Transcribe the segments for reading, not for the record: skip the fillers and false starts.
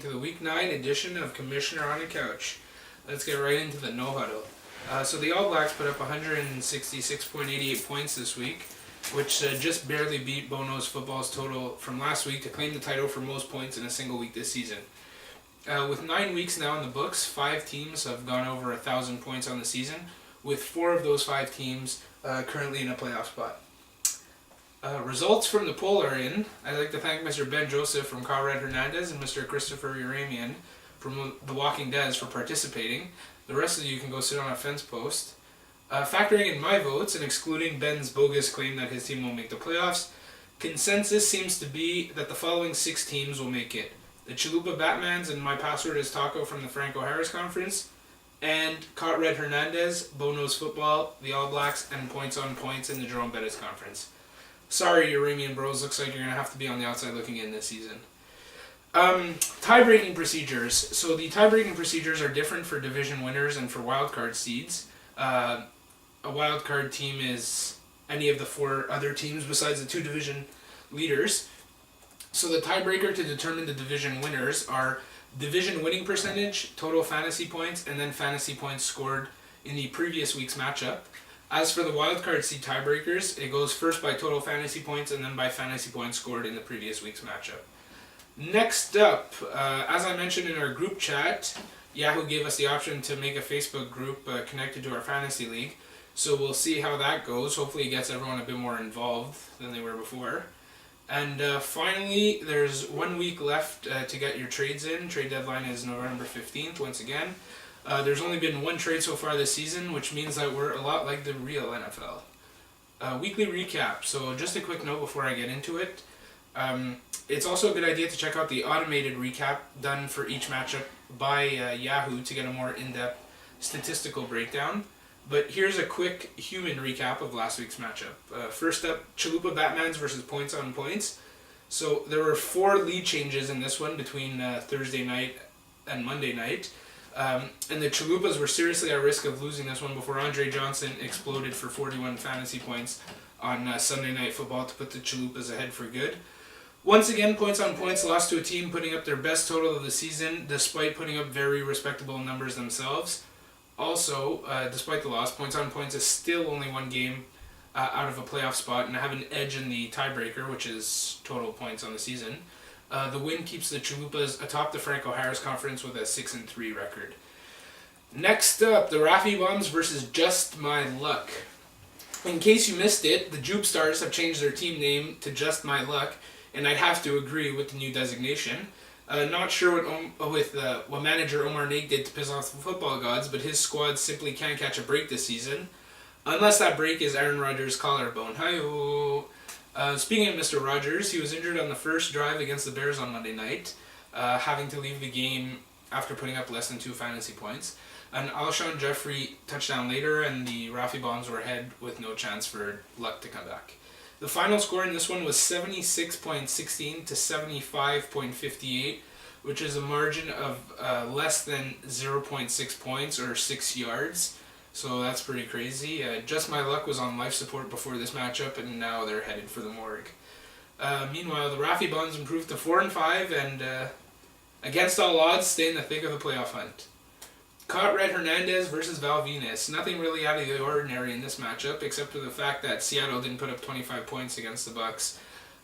to the Week 9 edition of Commissioner on a Couch. Let's get right into the no-huddle. So the All Blacks put up 166.88 points this week, which just barely beat Bono's Football's total from last week to claim the title for most points in a single week this season. With 9 weeks now in the books, 5 teams have gone over 1,000 points on the season, with 4 of those 5 teams currently in a playoff spot. Results from the poll are in. I'd like to thank Mr. Ben Joseph from Conrad Hernandez and Mr. Christopher Uramian from The Walking Dead for participating. The rest of you can go sit on a fence post. Factoring in my votes and excluding Ben's bogus claim that his team won't make the playoffs, consensus seems to be that the following 6 teams will make it. The Chalupa Batmans and My Password is Taco from the Franco Harris Conference, and Conrad Hernandez, Bono's Football, the All Blacks, and Points on Points in the Jerome Bettis Conference. Sorry, Uramian bros, looks like you're going to have to be on the outside looking in this season. Tie-breaking procedures. So the tie-breaking procedures are different for division winners and for wildcard seeds. A wildcard team is any of the 4 other teams besides the 2 division leaders. So the tiebreaker to determine the division winners are division winning percentage, total fantasy points, and then fantasy points scored in the previous week's matchup. As for the wildcard seed tiebreakers, it goes first by total fantasy points and then by fantasy points scored in the previous week's matchup. Next up, as I mentioned in our group chat, Yahoo gave us the option to make a Facebook group connected to our fantasy league. So we'll see how that goes. Hopefully it gets everyone a bit more involved than they were before. And finally, there's 1 week left to get your trades in. Trade deadline is November 15th once again. There's only been 1 trade so far this season, which means that we're a lot like the real NFL. Weekly recap. So just a quick note before I get into it. It's also a good idea to check out the automated recap done for each matchup by Yahoo to get a more in-depth statistical breakdown. But here's a quick human recap of last week's matchup. First up, Chalupa Batmans versus Points on Points. So there were 4 lead changes in this one between Thursday night and Monday night. And the Chalupas were seriously at risk of losing this one before Andre Johnson exploded for 41 fantasy points on Sunday Night Football to put the Chalupas ahead for good. Once again, Points on Points lost to a team putting up their best total of the season despite putting up very respectable numbers themselves. Also, despite the loss, Points on Points is still only 1 game out of a playoff spot and have an edge in the tiebreaker, which is total points on the season. The win keeps the Chalupas atop the Franco Harris Conference with a 6-3 record. Next up, the Rafi Bombs versus Just My Luck. In case you missed it, the Jube Stars have changed their team name to Just My Luck, and I'd have to agree with the new designation. Not sure what manager Omar Nate did to piss off the football gods, but his squad simply can't catch a break this season. Unless that break is Aaron Rodgers' collarbone. Hi-oh. Speaking of Mr. Rodgers, he was injured on the first drive against the Bears on Monday night, having to leave the game after putting up less than 2 fantasy points. An Alshon Jeffrey touchdown later, and the Rafi Bombs were ahead with no chance for Luck to come back. The final score in this one was 76.16 to 75.58, which is a margin of less than 0.6 points or 6 yards. So that's pretty crazy. Just My Luck was on life support before this matchup, and now they're headed for the morgue. Meanwhile, the Rafi Bombs improved to 4-5, and against all odds, stay in the thick of the playoff hunt. Conrad Hernandez versus Val Venus. Nothing really out of the ordinary in this matchup, except for the fact that Seattle didn't put up 25 points against the Bucks.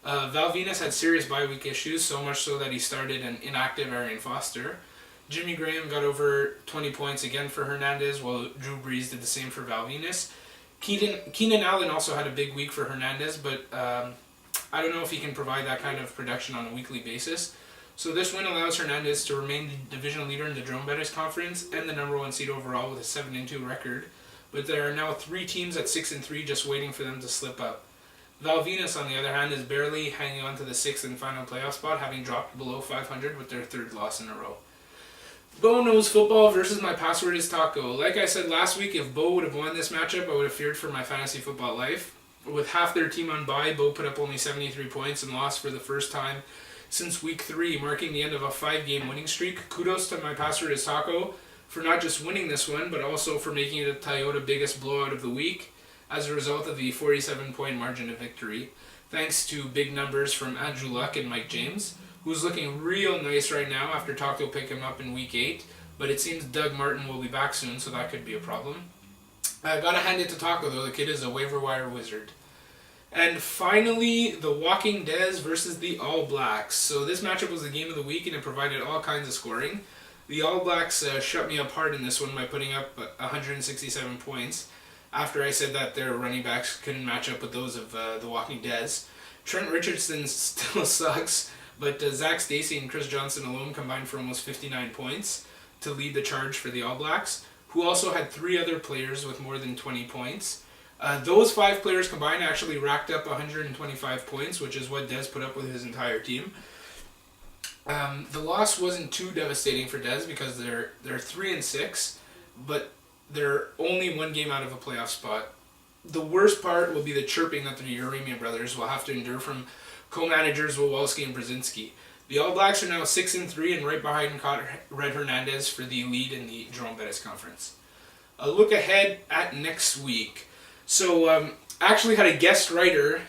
Val Venus had serious bye week issues, so much so that he started an inactive Arian Foster. Jimmy Graham got over 20 points again for Hernandez, while Drew Brees did the same for Val Venus. Keenan Allen also had a big week for Hernandez, but I don't know if he can provide that kind of production on a weekly basis. So this win allows Hernandez to remain the division leader in the Jerome Bettis Conference and the number 1 seed overall with a 7-2 record. But there are now 3 teams at 6-3 just waiting for them to slip up. Val Venus, on the other hand, is barely hanging on to the 6th and final playoff spot, having dropped below 500 with their 3rd loss in a row. Bono's Football versus My Password is Taco. Like I said last week, if Bo would have won this matchup, I would have feared for my fantasy football life. With half their team on bye, Bo put up only 73 points and lost for the first time since week 3, marking the end of a 5-game winning streak. Kudos to My Password is Taco for not just winning this one, but also for making it the Toyota biggest blowout of the week as a result of the 47-point margin of victory, thanks to big numbers from Andrew Luck and Mike James. who's looking real nice right now after Talk will pick him up in week 8. But it seems Doug Martin will be back soon, so that could be a problem. I gotta hand it to Taco though, the kid is a waiver wire wizard. And finally, the Walking Dez versus the All Blacks. So this matchup was the game of the week and it provided all kinds of scoring. The All Blacks shut me up hard in this one by putting up 167 points after I said that their running backs couldn't match up with those of the Walking Dez. Trent Richardson still sucks, but Zach Stacy and Chris Johnson alone combined for almost 59 points to lead the charge for the All Blacks, who also had 3 other players with more than 20 points. Those 5 players combined actually racked up 125 points, which is what Dez put up with his entire team. The loss wasn't too devastating for Dez because they're 3-6, but they're only 1 game out of a playoff spot. The worst part will be the chirping that the Uremian brothers will have to endure from co-managers Wawalski and Brzezinski. The All Blacks are now 6-3 and right behind Red Hernandez for the lead in the Jerome Bettis Conference. A look ahead at next week. So, actually had a guest writer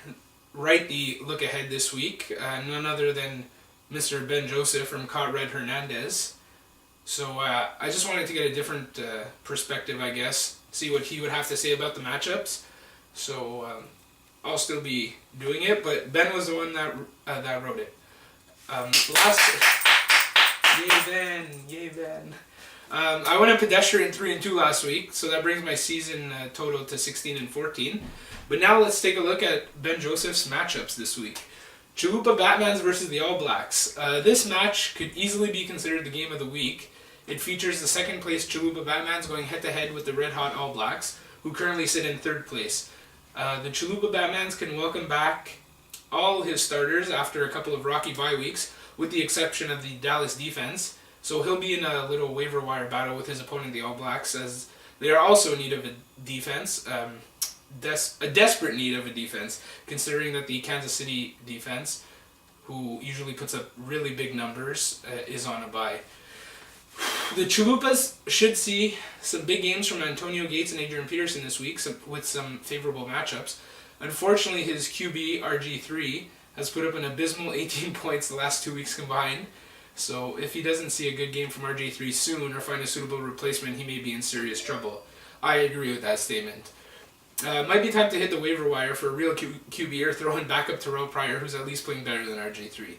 write the look ahead this week, none other than Mr. Ben Joseph from Caught Red Hernandez. So, I just wanted to get a different perspective, I guess, see what he would have to say about the matchups. So, I'll still be doing it, but Ben was the one that wrote it. Yay Ben. I went on pedestrian 3-2 last week, so that brings my season total to 16-14. But now let's take a look at Ben Joseph's matchups this week. Chalupa Batmans versus the All Blacks. This match could easily be considered the game of the week. It features the second place Chalupa Batmans going head to head with the Red Hot All Blacks, who currently sit in 3rd place. The Chalupa Batmans can welcome back all his starters after a couple of rocky bye weeks, with the exception of the Dallas defense. So he'll be in a little waiver wire battle with his opponent, the All Blacks, as they are also in need of a defense, a desperate need of a defense, considering that the Kansas City defense, who usually puts up really big numbers, is on a bye. The Chalupas should see some big games from Antonio Gates and Adrian Peterson this week with some favorable matchups. Unfortunately, his QB, RG3, has put up an abysmal 18 points the last 2 weeks combined. So if he doesn't see a good game from RG3 soon or find a suitable replacement, he may be in serious trouble. I agree with that statement. Might be time to hit the waiver wire for a real QB or throw in backup Terrell Pryor, who's at least playing better than RG3.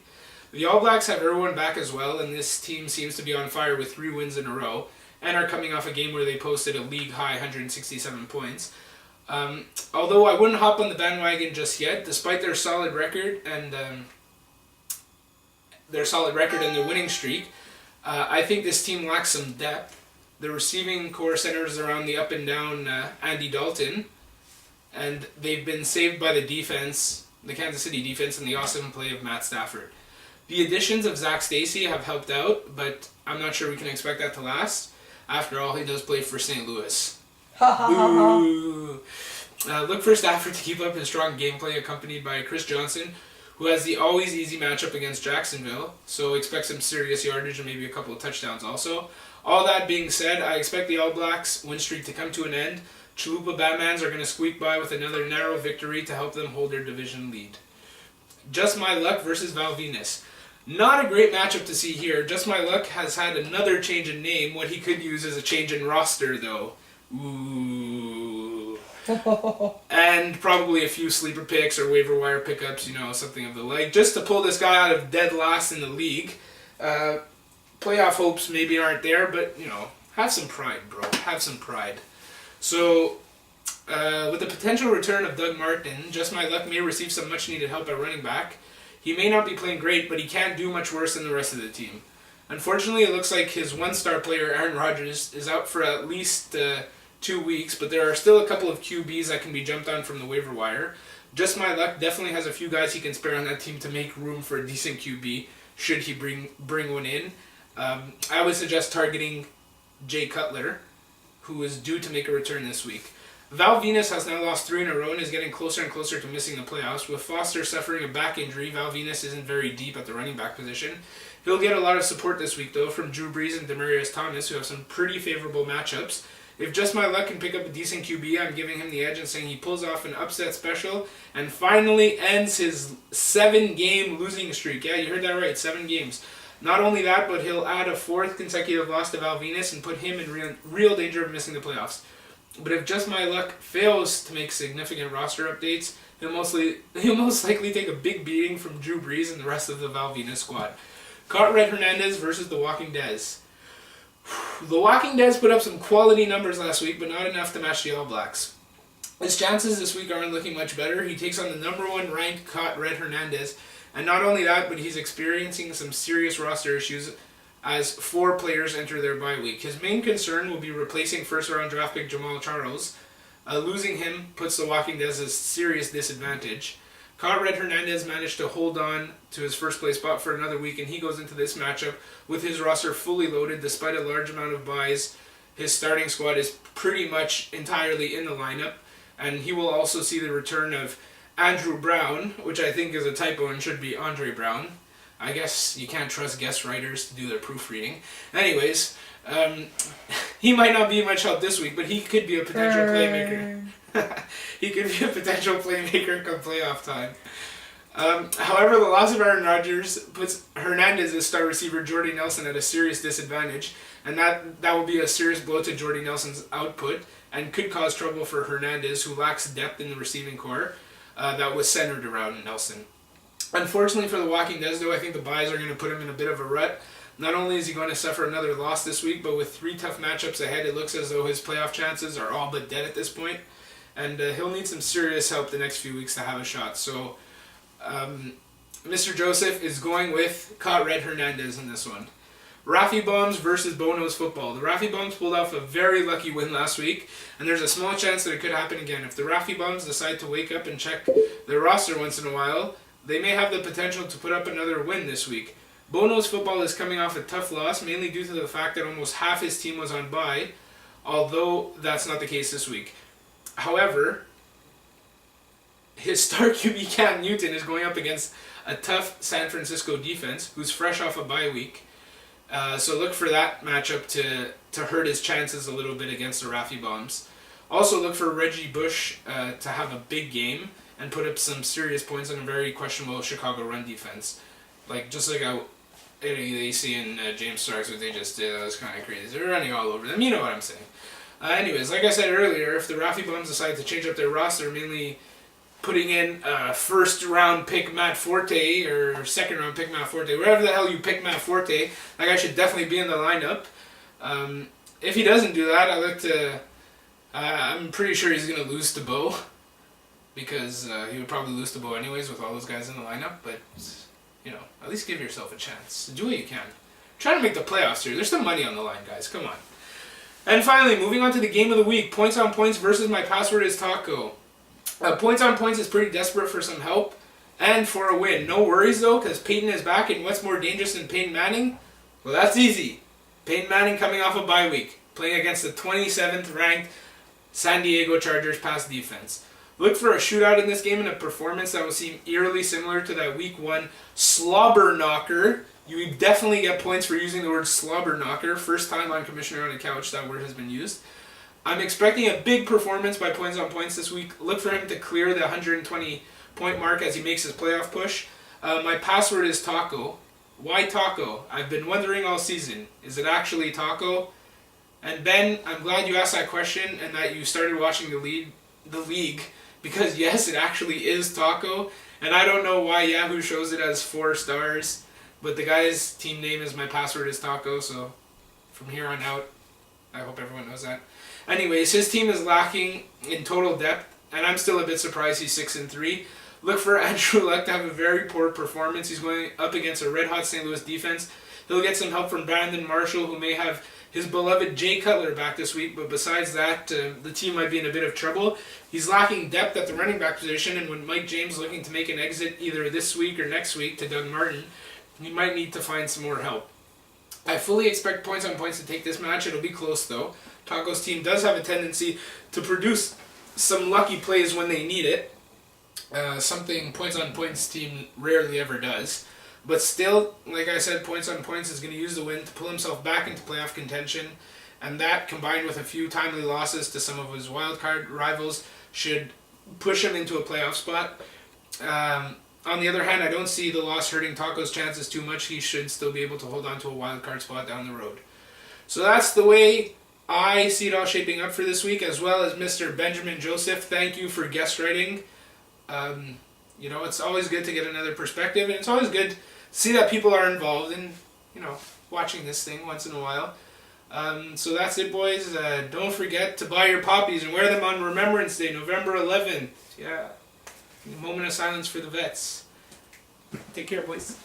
The All Blacks have everyone back as well, and this team seems to be on fire with 3 wins in a row, and are coming off a game where they posted a league-high 167 points. Although I wouldn't hop on the bandwagon just yet, despite their solid record and their winning streak, I think this team lacks some depth. The receiving core centers around the up and down Andy Dalton, and they've been saved by the defense, the Kansas City defense, and the awesome play of Matt Stafford. The additions of Zach Stacy have helped out, but I'm not sure we can expect that to last. After all, he does play for St. Louis. Look for Stafford to keep up his strong gameplay, accompanied by Chris Johnson, who has the always easy matchup against Jacksonville, so expect some serious yardage and maybe a couple of touchdowns also. All that being said, I expect the All Blacks win streak to come to an end. Chalupa Batmans are going to squeak by with another narrow victory to help them hold their division lead. Just My Luck versus Val Venus. Not a great matchup to see here. Just My Luck has had another change in name. What he could use is a change in roster, though. Ooh. And probably a few sleeper picks or waiver wire pickups, something of the like, just to pull this guy out of dead last in the league. Playoff hopes maybe aren't there, but, have some pride, bro. Have some pride. So, with the potential return of Doug Martin, Just My Luck may receive some much-needed help at running back. He may not be playing great, but he can't do much worse than the rest of the team. Unfortunately, it looks like his one-star player, Aaron Rodgers, is out for at least 2 weeks, but there are still a couple of QBs that can be jumped on from the waiver wire. Just My Luck definitely has a few guys he can spare on that team to make room for a decent QB, should he bring one in. I would suggest targeting Jay Cutler, who is due to make a return this week. Val Venus has now lost 3 in a row and is getting closer and closer to missing the playoffs. With Foster suffering a back injury, Val Venus isn't very deep at the running back position. He'll get a lot of support this week, though, from Drew Brees and Demaryius Thomas, who have some pretty favorable matchups If Just My Luck can pick up a decent QB, I'm giving him the edge and saying he pulls off an upset special and finally ends his 7-game losing streak. Yeah, you heard that right, 7 games. Not only that, but he'll add a 4th consecutive loss to Val Venus and put him in real danger of missing the playoffs. But if Just My Luck fails to make significant roster updates, he'll most likely take a big beating from Drew Brees and the rest of the Val Venus squad. Caught Red Hernandez versus The Walking Dez. The Walking Dez put up some quality numbers last week, but not enough to match the All Blacks. His chances this week aren't looking much better. He takes on the number 1 ranked Caught Red Hernandez, and not only that, but he's experiencing some serious roster issues as 4 players enter their bye week. His main concern will be replacing first-round draft pick Jamal Charles. Losing him puts the Walking Dead at a serious disadvantage. Caught Red Hernandez managed to hold on to his first-place spot for another week, and he goes into this matchup with his roster fully loaded despite a large amount of buys. His starting squad is pretty much entirely in the lineup, and he will also see the return of Andrew Brown, which I think is a typo and should be Andre Brown. I guess you can't trust guest writers to do their proofreading. Anyways, he might not be much help this week, but he could be a potential playmaker. He could be a potential playmaker come playoff time. However, the loss of Aaron Rodgers puts Hernandez's star receiver Jordy Nelson at a serious disadvantage, and that will be a serious blow to Jordy Nelson's output and could cause trouble for Hernandez, who lacks depth in the receiving core that was centered around Nelson. Unfortunately for the Walking Dead, though, I think the buys are going to put him in a bit of a rut. Not only is he going to suffer another loss this week, but with 3 tough matchups ahead, it looks as though his playoff chances are all but dead at this point. And he'll need some serious help the next few weeks to have a shot. So, Mr. Joseph is going with Caught Red Hernandez in this one. Rafi Bombs versus Bono's football. The Rafi Bombs pulled off a very lucky win last week, and there's a small chance that it could happen again. If the Rafi Bombs decide to wake up and check their roster once in a while, they may have the potential to put up another win this week. Bono's football is coming off a tough loss, mainly due to the fact that almost half his team was on bye, although that's not the case this week. However, his star QB Cam Newton is going up against a tough San Francisco defense, who's fresh off a bye week. So look for that matchup to hurt his chances a little bit against the Rafi Bombs. Also look for Reggie Bush to have a big game and put up some serious points on a very questionable Chicago run defense. Just like they see in James Starks, what they just did, that was kind of crazy. They're running all over them, you know what I'm saying. Anyways, like I said earlier, if the Rafi Bombs decide to change up their roster, mainly putting in first-round pick Matt Forte or second-round pick Matt Forte, wherever the hell you pick Matt Forte, that guy should definitely be in the lineup. If he doesn't do that, I'm pretty sure he's going to lose to Bo, because he would probably lose to Bo anyways with all those guys in the lineup, but, at least give yourself a chance. Do what you can. Try to make the playoffs here. There's some money on the line, guys. Come on. And finally, moving on to the game of the week, Points on Points versus My Password is Taco. Points on Points is pretty desperate for some help and for a win. No worries, though, because Peyton is back, and what's more dangerous than Peyton Manning? Well, that's easy. Peyton Manning coming off a bye week, playing against the 27th ranked San Diego Chargers pass defense. Look for a shootout in this game and a performance that will seem eerily similar to that Week 1 slobber knocker. You definitely get points for using the word slobber knocker. First time on Commissioner on the Couch that word has been used. I'm expecting a big performance by Points on Points this week. Look for him to clear the 120-point mark as he makes his playoff push. My password is Taco. Why Taco? I've been wondering all season. Is it actually Taco? And Ben, I'm glad you asked that question and that you started watching the league, because yes, it actually is Taco. And I don't know why Yahoo shows it as 4 stars, but the guy's team name is My Password is Taco, so from here on out, I hope everyone knows that. Anyways, his team is lacking in total depth, and I'm still a bit surprised he's 6-3. Look for Andrew Luck to have a very poor performance. He's going up against a red-hot St. Louis defense. He'll get some help from Brandon Marshall, who may have his beloved Jay Cutler back this week, but besides that, the team might be in a bit of trouble. He's lacking depth at the running back position, and when Mike James is looking to make an exit either this week or next week to Doug Martin, he might need to find some more help. I fully expect Points on Points to take this match. It'll be close, though. Taco's team does have a tendency to produce some lucky plays when they need it, something Points on Points team rarely ever does. But still, like I said, Points on Points is going to use the win to pull himself back into playoff contention And that, combined with a few timely losses to some of his wildcard rivals, should push him into a playoff spot. On the other hand, I don't see the loss hurting Taco's chances too much. He should still be able to hold on to a wildcard spot down the road. So that's the way I see it all shaping up for this week, as well as Mr. Benjamin Joseph. Thank you for guest writing. It's always good to get another perspective, and it's always good to see that people are involved in, watching this thing once in a while. So that's it, boys. Don't forget to buy your poppies and wear them on Remembrance Day, November 11th. Yeah. A moment of silence for the vets. Take care, boys.